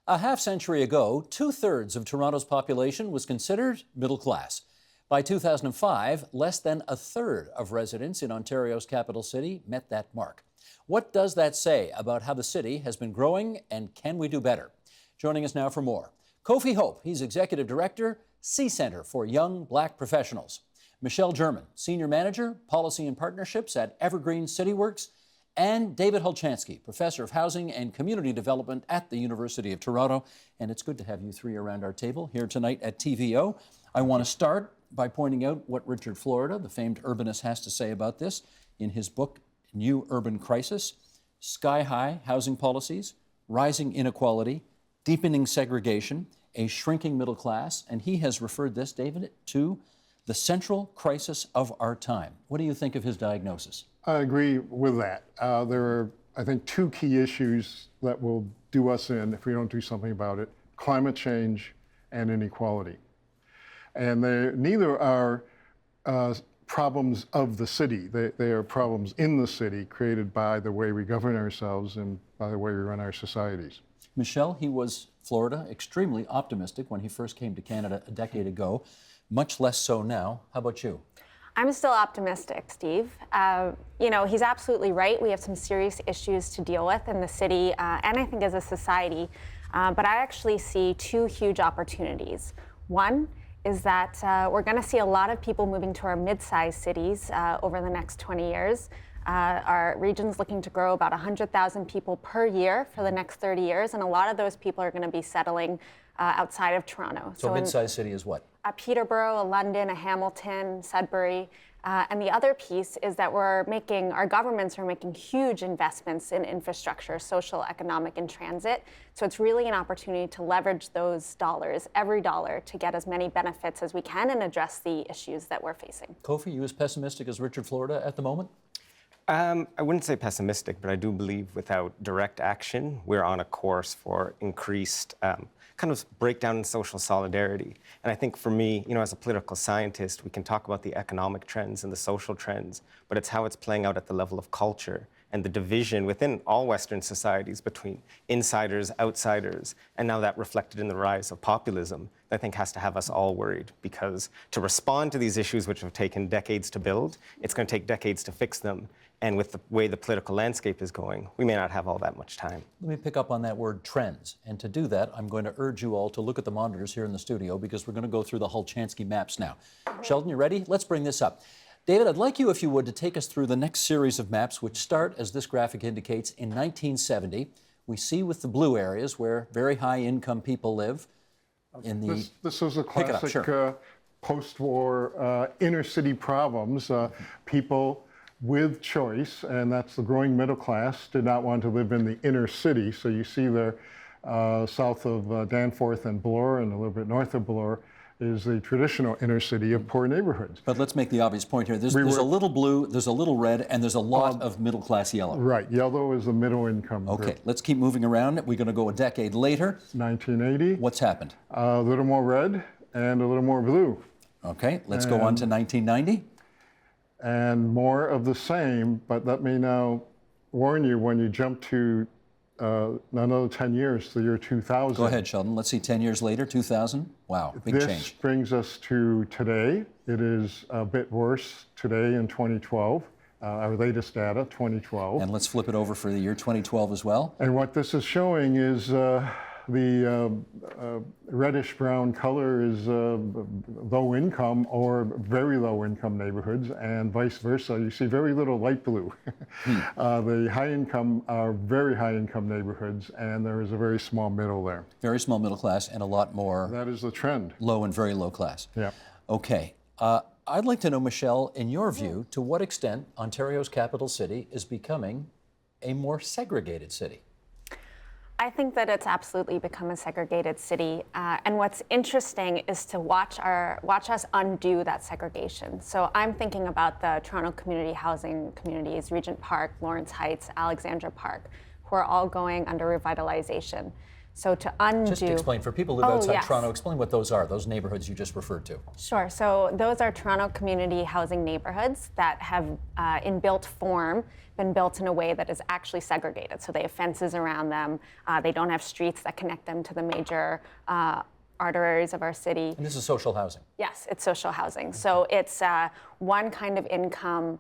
A half-century ago, 2/3 of Toronto's population was considered middle class. By 2005, less than a third of residents in Ontario's capital city met that mark. What does that say about how the city has been growing, and can we do better? Joining us now for more, Kofi Hope. He's Executive Director, C Centre for Young Black Professionals. Michelle German, Senior Manager, Policy and Partnerships at Evergreen CityWorks, and David Hulchansky, Professor of Housing and Community Development at the University of Toronto. And it's good to have you three around our table here tonight at TVO. I want to start by pointing out what Richard Florida, the famed urbanist, has to say about this in his book, New Urban Crisis: Sky-high housing policies, rising inequality, deepening segregation, a shrinking middle class, and he has referred this, David, to the central crisis of our time. What do you think of his diagnosis? I agree with that. There are, I think, two key issues that will do us in if we don't do something about it: climate change and inequality. And neither are problems of the city. They are problems in the city created by the way we govern ourselves and by the way we run our societies. Michelle, he was, Florida, extremely optimistic when he first came to Canada a decade ago, much less so now. How about you? I'm still optimistic, Steve. He's absolutely right. We have some serious issues to deal with in the city and I think as a society. But I actually see two huge opportunities. One is that we're going to see a lot of people moving to our mid-sized cities over the next 20 years. Our region's looking to grow about 100,000 people per year for the next 30 years, and a lot of those people are going to be settling outside of Toronto. So mid-sized city is what? A Peterborough, a London, a Hamilton, Sudbury. And the other piece is that our governments are making huge investments in infrastructure, social, economic, and transit. So it's really an opportunity to leverage those dollars, every dollar, to get as many benefits as we can and address the issues that we're facing. Kofi, you as pessimistic as Richard Florida at the moment? I wouldn't say pessimistic, but I do believe without direct action, we're on a course for increased kind of breakdown in social solidarity. And I think for me, as a political scientist, we can talk about the economic trends and the social trends, but it's how it's playing out at the level of culture and the division within all Western societies between insiders, outsiders, and now that reflected in the rise of populism, I think has to have us all worried, because to respond to these issues, which have taken decades to build, it's going to take decades to fix them. And with the way the political landscape is going, we may not have all that much time. Let me pick up on that word trends. And to do that, I'm going to urge you all to look at the monitors here in the studio, because we're going to go through the Hulchansky maps now. Sheldon, you ready? Let's bring this up. David, I'd like you, if you would, to take us through the next series of maps, which start, as this graphic indicates, in 1970. We see with the blue areas where very high income people live. This is a classic post-war inner city problems. People with choice, and that's the growing middle class, did not want to live in the inner city. So you see there south of Danforth and Bloor, and a little bit north of Bloor, is the traditional inner city of poor neighborhoods. But let's make the obvious point here. There's a little blue, there's a little red, and there's a lot of middle class yellow. Right, yellow is the middle income group. Okay, let's keep moving around. We're going to go a decade later. 1980. What's happened? A little more red and a little more blue. Okay, let's go on to 1990. And more of the same, but let me now warn you, when you jump to another 10 years, the year 2000. Go ahead, Sheldon. Let's see, 10 years later, 2000. Wow, big change. This brings us to today. It is a bit worse today in 2012. Our latest data, 2012. And let's flip it over for the year 2012 as well. And what this is showing is the reddish-brown color is low-income or very low-income neighborhoods, and vice versa. You see very little light blue. The high-income are very high-income neighborhoods, and there is a very small middle there. Very small middle class and a lot more. That is the trend. Low and very low class. Yeah. Okay. I'd like to know, Michelle, in your view, to what extent Ontario's capital city is becoming a more segregated city? I think that it's absolutely become a segregated city. And what's interesting is to watch us undo that segregation. So I'm thinking about the Toronto community housing communities, Regent Park, Lawrence Heights, Alexandra Park, who are all going under revitalization. So to undo... Just explain, for people who live outside yes. Toronto, explain what those are, those neighborhoods you just referred to. Sure. So those are Toronto community housing neighborhoods that have, in built form, been built in a way that is actually segregated. So they have fences around them. They don't have streets that connect them to the major arteries of our city. And this is social housing? Yes, it's social housing. So it's one kind of income.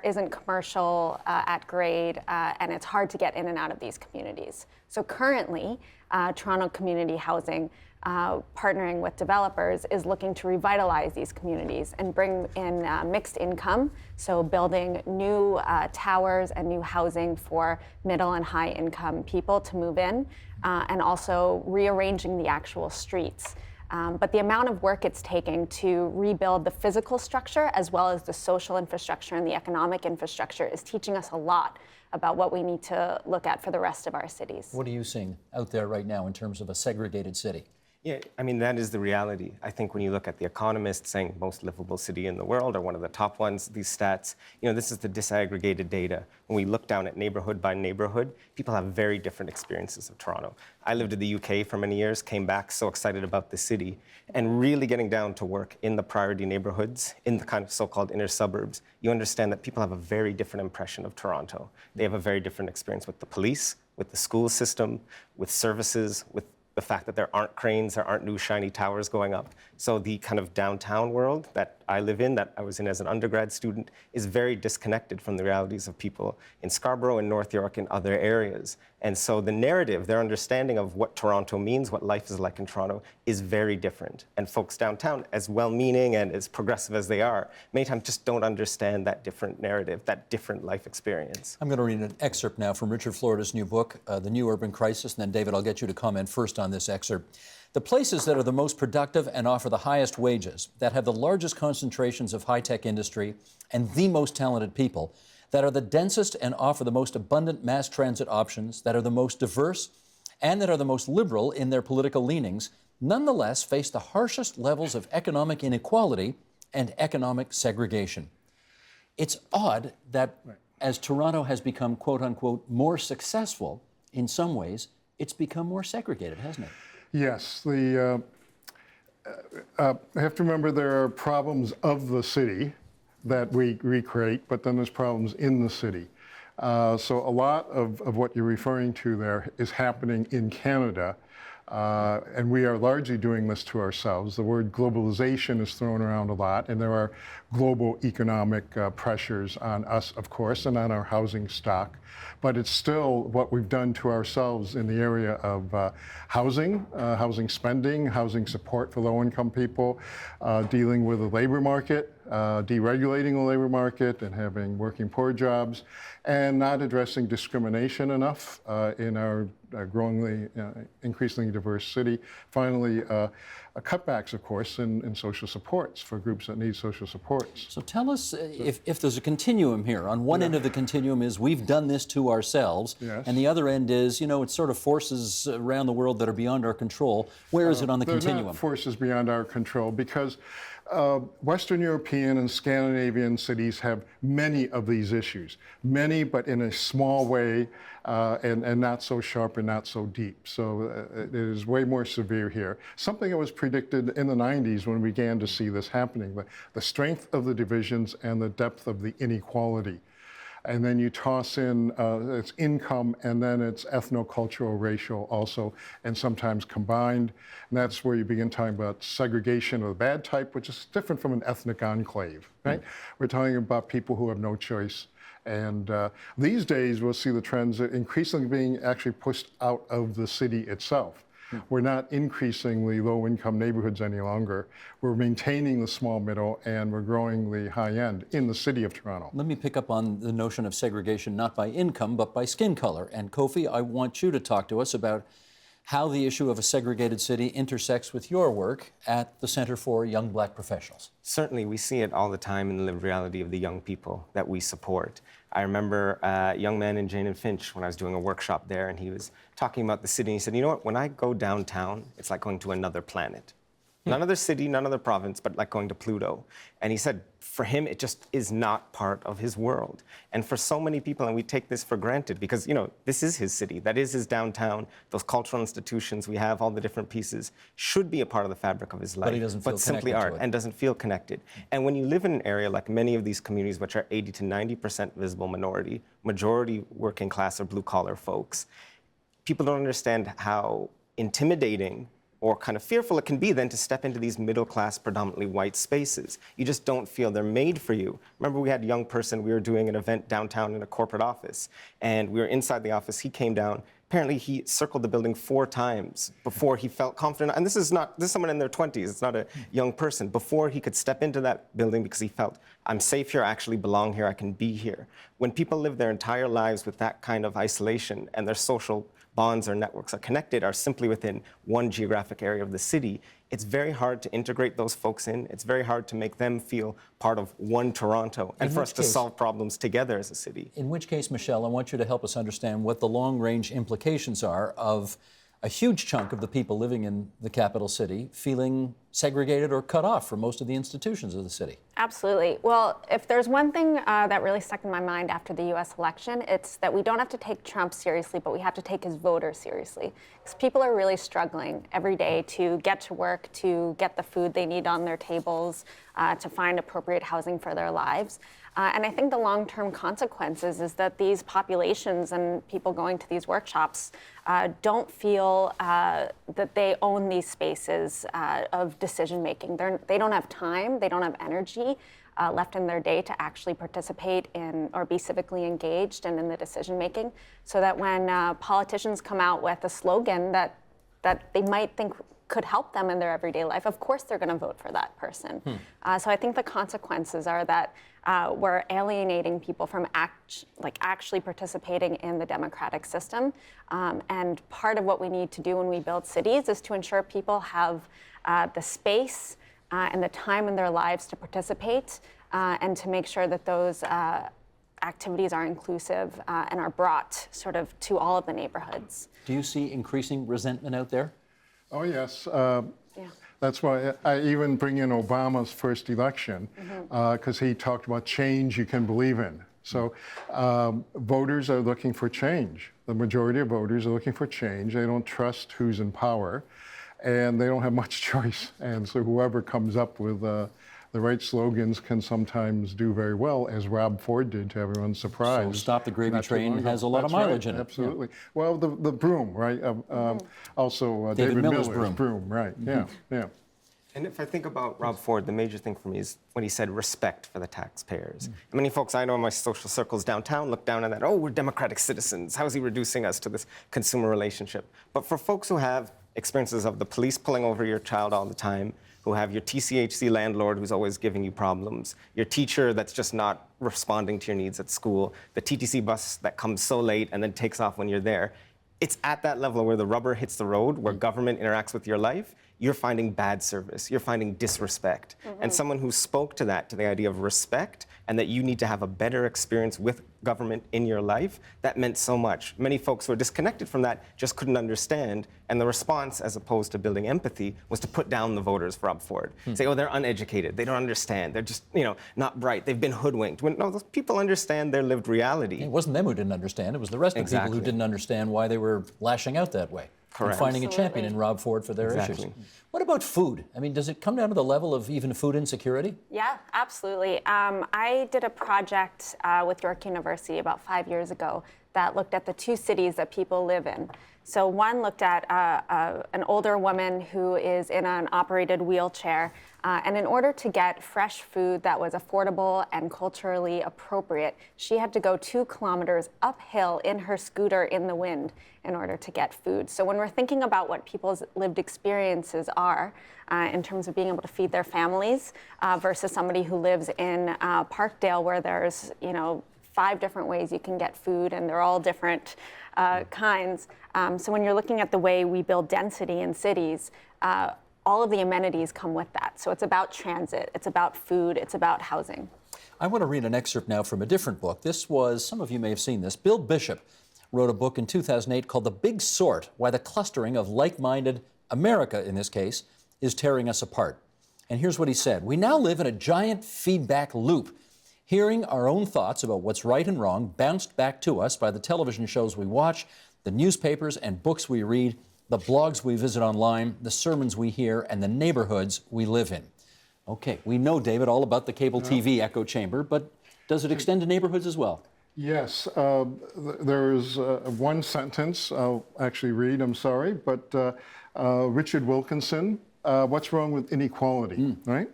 Isn't commercial at grade, and it's hard to get in and out of these communities. So currently, Toronto Community Housing, partnering with developers, is looking to revitalize these communities and bring in mixed income, so building new towers and new housing for middle and high income people to move in, and also rearranging the actual streets. But the amount of work it's taking to rebuild the physical structure as well as the social infrastructure and the economic infrastructure is teaching us a lot about what we need to look at for the rest of our cities. What are you seeing out there right now in terms of a segregated city? Yeah, I mean, that is the reality. I think when you look at The Economist saying most livable city in the world, or one of the top ones, these stats, this is the disaggregated data. When we look down at neighborhood by neighborhood, people have very different experiences of Toronto. I lived in the UK for many years, came back so excited about the city, and really getting down to work in the priority neighborhoods, in the kind of so-called inner suburbs, you understand that people have a very different impression of Toronto. They have a very different experience with the police, with the school system, with services, with the fact that there aren't cranes, there aren't new shiny towers going up. So the kind of downtown world that I live in, that I was in as an undergrad student, is very disconnected from the realities of people in Scarborough and North York and other areas. And so the narrative, their understanding of what Toronto means, what life is like in Toronto, is very different. And folks downtown, as well-meaning and as progressive as they are, many times just don't understand that different narrative, that different life experience. I'm going to read an excerpt now from Richard Florida's new book, The New Urban Crisis, and then David, I'll get you to comment first on this excerpt. The places that are the most productive and offer the highest wages, that have the largest concentrations of high-tech industry and the most talented people, that are the densest and offer the most abundant mass transit options, that are the most diverse, and that are the most liberal in their political leanings, nonetheless face the harshest levels of economic inequality and economic segregation. It's odd that as Toronto has become, quote unquote, more successful in some ways, it's become more segregated, hasn't it? Yes, I have to remember there are problems of the city that we recreate, but then there's problems in the city. So a lot of what you're referring to there is happening in Canada, and we are largely doing this to ourselves. The word globalization is thrown around a lot, and there are global economic pressures on us, of course, and on our housing stock. But it's still what we've done to ourselves in the area of housing, housing spending, housing support for low-income people, dealing with the labor market, deregulating the labor market and having working poor jobs, and not addressing discrimination enough in our increasingly diverse city. Finally, cutbacks, of course, in social supports for groups that need social supports. So tell us if there's a continuum here. On one end of the continuum is we've done this to ourselves, and the other end is, it's sort of forces around the world that are beyond our control. Where is it on the continuum? They're not forces beyond our control because Western European and Scandinavian cities have many of these issues. Many, but in a small way, and not so sharp and not so deep. So it is way more severe here. Something that was predicted in the 90s when we began to see this happening, the strength of the divisions and the depth of the inequality. And then you toss in its income, and then it's ethno-cultural, racial also, and sometimes combined. And that's where you begin talking about segregation of the bad type, which is different from an ethnic enclave, right? We're talking about people who have no choice. And these days, we'll see the trends increasingly being actually pushed out of the city itself. We're not increasingly low-income neighborhoods any longer. We're maintaining the small middle, and we're growing the high end in the city of Toronto. Let me pick up on the notion of segregation, not by income, but by skin color. And Kofi, I want you to talk to us about how the issue of a segregated city intersects with your work at the Center for Young Black Professionals. Certainly, we see it all the time in the lived reality of the young people that we support. I remember a young man in Jane and Finch when I was doing a workshop there, and he was talking about the city, and he said, you know what, when I go downtown, it's like going to another planet. None other city, none other province, but like going to Pluto. And he said, for him, it just is not part of his world. And for so many people, and we take this for granted because, this is his city, that is his downtown, those cultural institutions we have, all the different pieces, should be a part of the fabric of his life. But he doesn't feel simply connected aren't, to it. and doesn't feel connected. And when you live in an area like many of these communities, which are 80 to 90% visible minority, majority working class or blue collar folks, people don't understand how intimidating or kind of fearful it can be then to step into these middle-class, predominantly white spaces. You just don't feel they're made for you. Remember, we had a young person, we were doing an event downtown in a corporate office, and we were inside the office, he came down. Apparently, he circled the building 4 times before he felt confident. And this is someone in their 20s, it's not a young person, before he could step into that building because he felt, I'm safe here, I actually belong here, I can be here. When people live their entire lives with that kind of isolation and their social bonds or networks are connected, are simply within one geographic area of the city, it's very hard to integrate those folks in. It's very hard to make them feel part of one Toronto and for us to solve problems together as a city. In which case, Michelle, I want you to help us understand what the long-range implications are of a huge chunk of the people living in the capital city feeling segregated or cut off from most of the institutions of the city. Absolutely. Well, if there's one thing that really stuck in my mind after the U.S. election, it's that we don't have to take Trump seriously, but we have to take his voters seriously. Because people are really struggling every day to get to work, to get the food they need on their tables, to find appropriate housing for their lives. And I think the long-term consequences is that these populations and people going to these workshops don't feel that they own these spaces of decision-making. They don't have time, they don't have energy left in their day to actually participate in or be civically engaged and in the decision-making, so that when politicians come out with a slogan that they might think could help them in their everyday life, of course they're going to vote for that person. So I think the consequences are that we're alienating people from actually participating in the democratic system. And part of what we need to do when we build cities is to ensure people have the space and the time in their lives to participate and to make sure that those activities are inclusive and are brought sort of to all of the neighborhoods. Do you see increasing resentment out there? Oh, yes. That's why I even bring in Obama's first election, because he talked about change you can believe in. So voters are looking for change. The majority of voters are looking for change. They don't trust who's in power, and they don't have much choice. And so whoever comes up with the right slogans can sometimes do very well, as Rob Ford did, to everyone's surprise. So Stop the Gravy Train has a lot of mileage in it. Absolutely. Yeah. Well, the broom, right? Also, David Miller's broom, right? Yeah. And if I think about Rob Ford, the major thing for me is when he said respect for the taxpayers. And many folks I know in my social circles downtown look down on that, oh, we're democratic citizens. How is he reducing us to this consumer relationship? But for folks who have experiences of the police pulling over your child all the time, who have your TCHC landlord who's always giving you problems, your teacher that's just not responding to your needs at school, the TTC bus that comes so late and then takes off when you're there, it's at that level where the rubber hits the road, where government interacts with your life, you're finding bad service, you're finding disrespect. And someone who spoke to that, to the idea of respect, and that you need to have a better experience with government in your life, that meant so much. Many folks who are disconnected from that just couldn't understand, and the response, as opposed to building empathy, was to put down the voters for Rob Ford. Say, oh, they're uneducated, they don't understand, they're just, not bright, they've been hoodwinked. When, no, those people understand their lived reality. It wasn't them who didn't understand, it was the rest of the people who didn't understand why they were lashing out that way. Correct. And finding a champion in Rob Ford for their issues. What about food? I mean, does it come down to the level of even food insecurity? Yeah, absolutely. I did a project with York University about 5 years ago that looked at the 2 cities that people live in. So one looked at an older woman who is in an operated wheelchair, and in order to get fresh food that was affordable and culturally appropriate, she had to go 2 kilometers uphill in her scooter in the wind in order to get food. So when we're thinking about what people's lived experiences are in terms of being able to feed their families versus somebody who lives in Parkdale, where there's 5 different ways you can get food, and they're all different kinds. So when you're looking at the way we build density in cities, all of the amenities come with that. So it's about transit, it's about food, it's about housing. I want to read an excerpt now from a different book. This was, some of you may have seen this, Bill Bishop wrote a book in 2008 called The Big Sort, Why the Clustering of Like-Minded America, in this case, is tearing us apart. And here's what he said. We now live in a giant feedback loop, hearing our own thoughts about what's right and wrong bounced back to us by the television shows we watch, the newspapers and books we read, the blogs we visit online, the sermons we hear, and the neighborhoods we live in. Okay, we know, David, all about the cable TV echo chamber, but does it extend to neighborhoods as well? Yes, there is one sentence I'll actually read, I'm sorry, but Richard Wilkinson, what's wrong with inequality, right?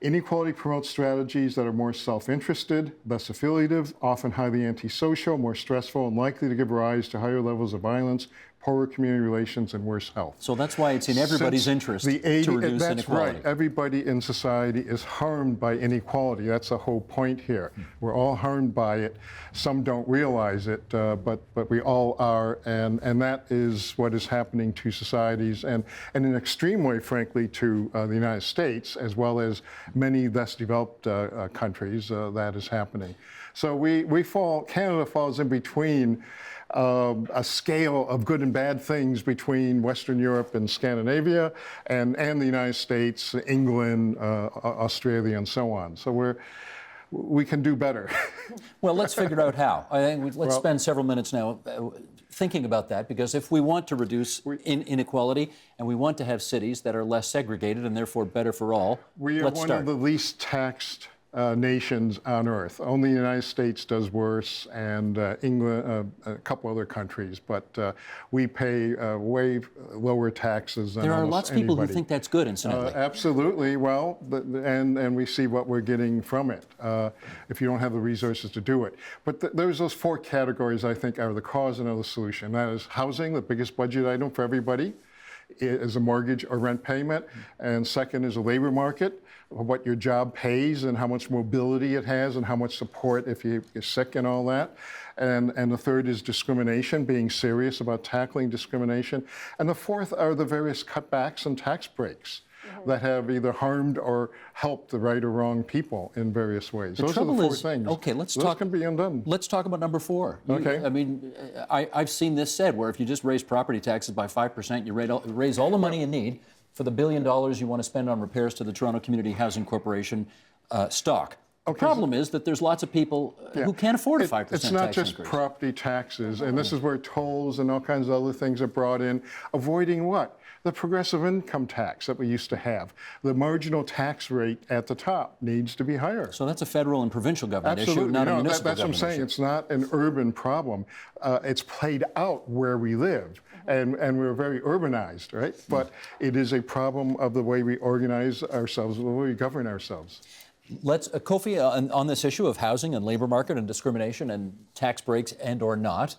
Inequality promotes strategies that are more self-interested, less affiliative, often highly antisocial, more stressful, and likely to give rise to higher levels of violence, poorer community relations, and worse health. So that's why it's in everybody's interest to reduce that's inequality. Right. Everybody in society is harmed by inequality. That's the whole point here. We're all harmed by it. Some don't realize it, but we all are, and that is what is happening to societies, and in an extreme way, frankly, to the United States, as well as many less developed countries, that is happening. So Canada falls in between a scale of good and bad things between Western Europe and Scandinavia and the United States, England, Australia, and so on. So we can do better. Well, let's figure out how. I think let's spend several minutes now thinking about that, because if we want to reduce inequality and we want to have cities that are less segregated and therefore better for all, we are one of the least taxed nations on earth. Only the United States does worse, and England, a couple other countries, but we pay way lower taxes than there are almost lots of people anybody. who think that's good, incidentally. Absolutely. Well, and we see what we're getting from it if you don't have the resources to do it. But there's those four categories I think are the cause and are the solution. That is housing, the biggest budget item for everybody, is a mortgage or rent payment, and second is a labor market, what your job pays and how much mobility it has and how much support if you're sick and all that. And the third is discrimination, being serious about tackling discrimination. And the fourth are the various cutbacks and tax breaks that have either harmed or helped the right or wrong people in various ways. Those are the four things. Okay, Those can be undone. Let's talk about number four. Okay. I mean, I've seen this said, where if you just raise property taxes by 5%, you raise all the money you need for the $1 billion you want to spend on repairs to the Toronto Community Housing Corporation stock. The problem is that there's lots of people who can't afford a 5% tax increase. It's not just property taxes, and this is where tolls and all kinds of other things are brought in, avoiding what? The progressive income tax that we used to have. The marginal tax rate at the top needs to be higher. So that's a federal and provincial government Absolutely. issue, not a municipal that's what I'm saying. issue. It's not an urban problem. It's played out where we live, and we're very urbanized, right? But it is a problem of the way we organize ourselves, the way we govern ourselves. Let's, Kofi, on this issue of housing and labor market and discrimination and tax breaks and or not,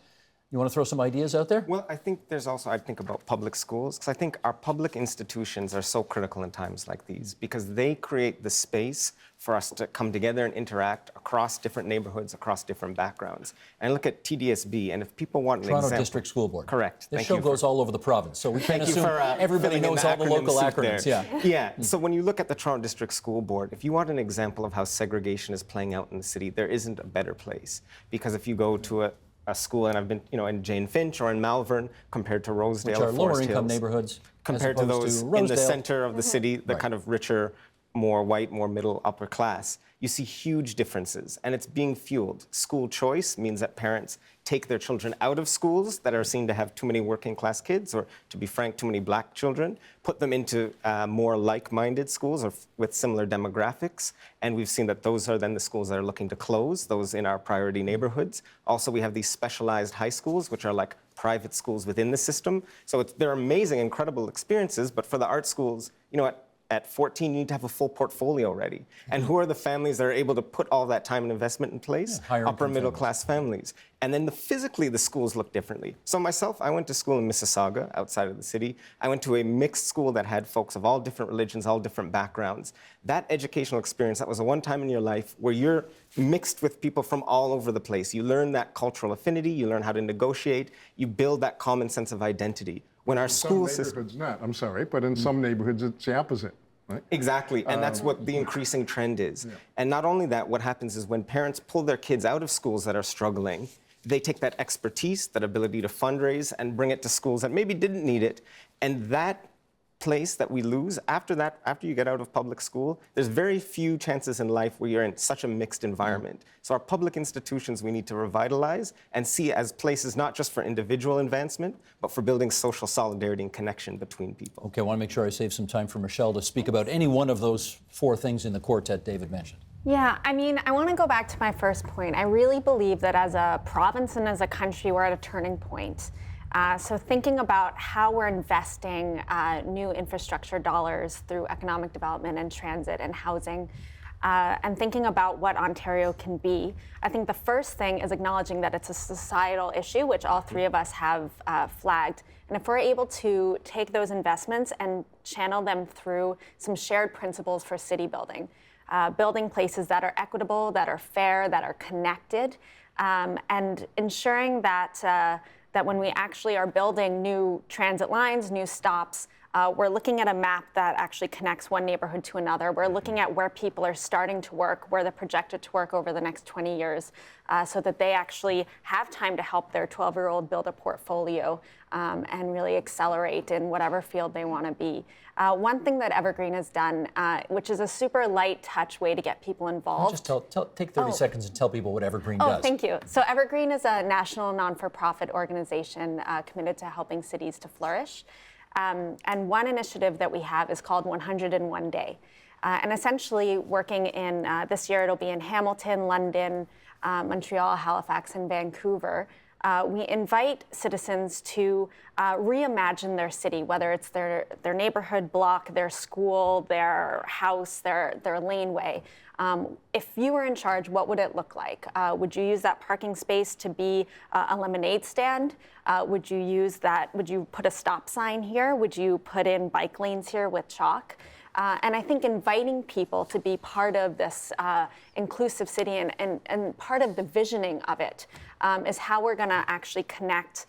you want to throw some ideas out there? Well, I think there's also, I think about public schools, because I think our public institutions are so critical in times like these, because they create the space for us to come together and interact across different neighborhoods, across different backgrounds. And look at TDSB, and if people want an Toronto example... District School Board. Correct. This show goes all over the province, so we can't assume everybody knows all the local acronyms. Yeah, so when you look at the Toronto District School Board, if you want an example of how segregation is playing out in the city, there isn't a better place. Because if you go to a school, and I've been, in Jane Finch or in Malvern, compared to Rosedale or Forest Hills. Which are lower income neighborhoods. Compared to those in the center of the city, the kind of richer, more white, more middle, upper class, you see huge differences, and it's being fueled. School choice means that parents take their children out of schools that are seen to have too many working class kids, or to be frank, too many black children, put them into more like-minded schools or with similar demographics, and we've seen that those are then the schools that are looking to close, those in our priority neighborhoods. Also, we have these specialized high schools, which are like private schools within the system. So they're amazing, incredible experiences, but for the art schools, at 14, you need to have a full portfolio ready. And who are the families that are able to put all that time and investment in place? Upper middle class families. And then physically, the schools look differently. So myself, I went to school in Mississauga, outside of the city. I went to a mixed school that had folks of all different religions, all different backgrounds. That educational experience, that was a one time in your life where you're mixed with people from all over the place. You learn that cultural affinity, you learn how to negotiate, you build that common sense of identity. When our school system... Some neighborhoods not, I'm sorry, but in some neighborhoods it's the opposite, right? Exactly, and that's what the increasing trend is. And not only that, what happens is when parents pull their kids out of schools that are struggling, they take that expertise, that ability to fundraise, and bring it to schools that maybe didn't need it, and that place that we lose, after that, after you get out of public school, there's very few chances in life where you're in such a mixed environment. So our public institutions we need to revitalize and see as places not just for individual advancement, but for building social solidarity and connection between people. Okay, I want to make sure I save some time for Michelle to speak about any one of those four things in the quartet David mentioned. Yeah, I mean, I want to go back to my first point. I really believe that as a province and as a country, we're at a turning point. So thinking about how we're investing new infrastructure dollars through economic development and transit and housing, and thinking about what Ontario can be, I think the first thing is acknowledging that it's a societal issue, which all three of us have flagged. And if we're able to take those investments and channel them through some shared principles for city building, building places that are equitable, that are fair, that are connected, and ensuring that that when we actually are building new transit lines, new stops, we're looking at a map that actually connects one neighborhood to another. We're looking at where people are starting to work, where they're projected to work over the next 20 years, so that they actually have time to help their 12-year-old build a portfolio and really accelerate in whatever field they want to be. One thing that Evergreen has done, which is a super light touch way to get people involved. Just take 30 seconds and tell people what Evergreen does. Oh, thank you. So Evergreen is a national non-for-profit organization committed to helping cities to flourish. And one initiative that we have is called 101 Day. And essentially working in, this year it'll be in Hamilton, London, Montreal, Halifax, and Vancouver. We invite citizens to reimagine their city, whether it's their neighborhood block, their school, their house, their laneway. If you were in charge, what would it look like? Would you use that parking space to be a lemonade stand? Would you use that? Would you put a stop sign here? Would you put in bike lanes here with chalk? And I think inviting people to be part of this inclusive city and part of the visioning of it is how we're going to actually connect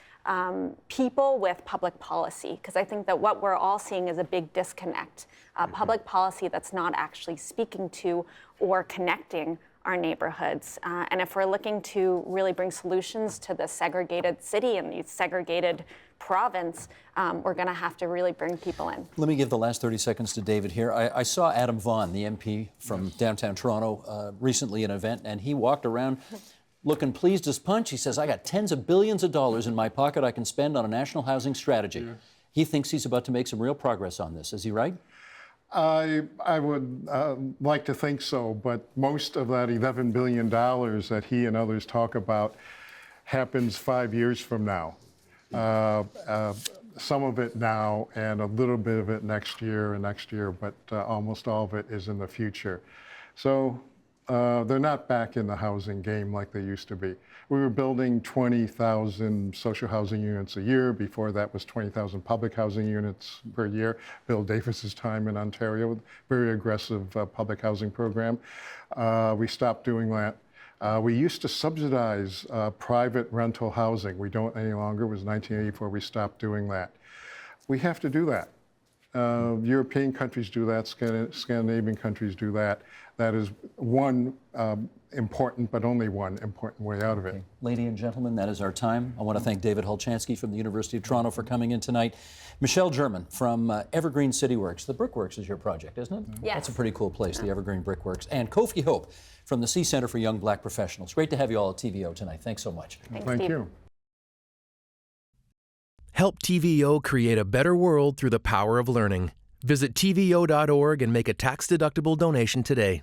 people with public policy. Because I think that what we're all seeing is a big disconnect. Public policy that's not actually speaking to or connecting our neighborhoods. And if we're looking to really bring solutions to the segregated city and the segregated province, we're going to have to really bring people in. Let me give the last 30 seconds to David here. I saw Adam Vaughan, the MP from downtown Toronto, recently at an event, and he walked around looking pleased as punch. He says, I got tens of billions of dollars in my pocket I can spend on a national housing strategy. Yeah. He thinks he's about to make some real progress on this. Is he right? I would like to think so, but most of that $11 billion that he and others talk about happens 5 years from now. Some of it now and a little bit of it next year, but almost all of it is in the future. So they're not back in the housing game like they used to be. We were building 20,000 social housing units a year. Before that was 20,000 public housing units per year. Bill Davis's time in Ontario, with very aggressive public housing program. We stopped doing that. We used to subsidize private rental housing. We don't any longer. It was 1984 we stopped doing that. We have to do that. European countries do that, Scandinavian countries do that. That is one important, but only one important way out of it. Okay. Ladies and gentlemen, that is our time. I want to thank David Hulchansky from the University of Toronto for coming in tonight. Michelle German from Evergreen City Works. The Brickworks is your project, isn't it? Yes. That's a pretty cool place, the Evergreen Brickworks. And Kofi Hope from the C Centre for Young Black Professionals. Great to have you all at TVO tonight. Thanks so much. Thank you. Help TVO create a better world through the power of learning. Visit TVO.org and make a tax-deductible donation today.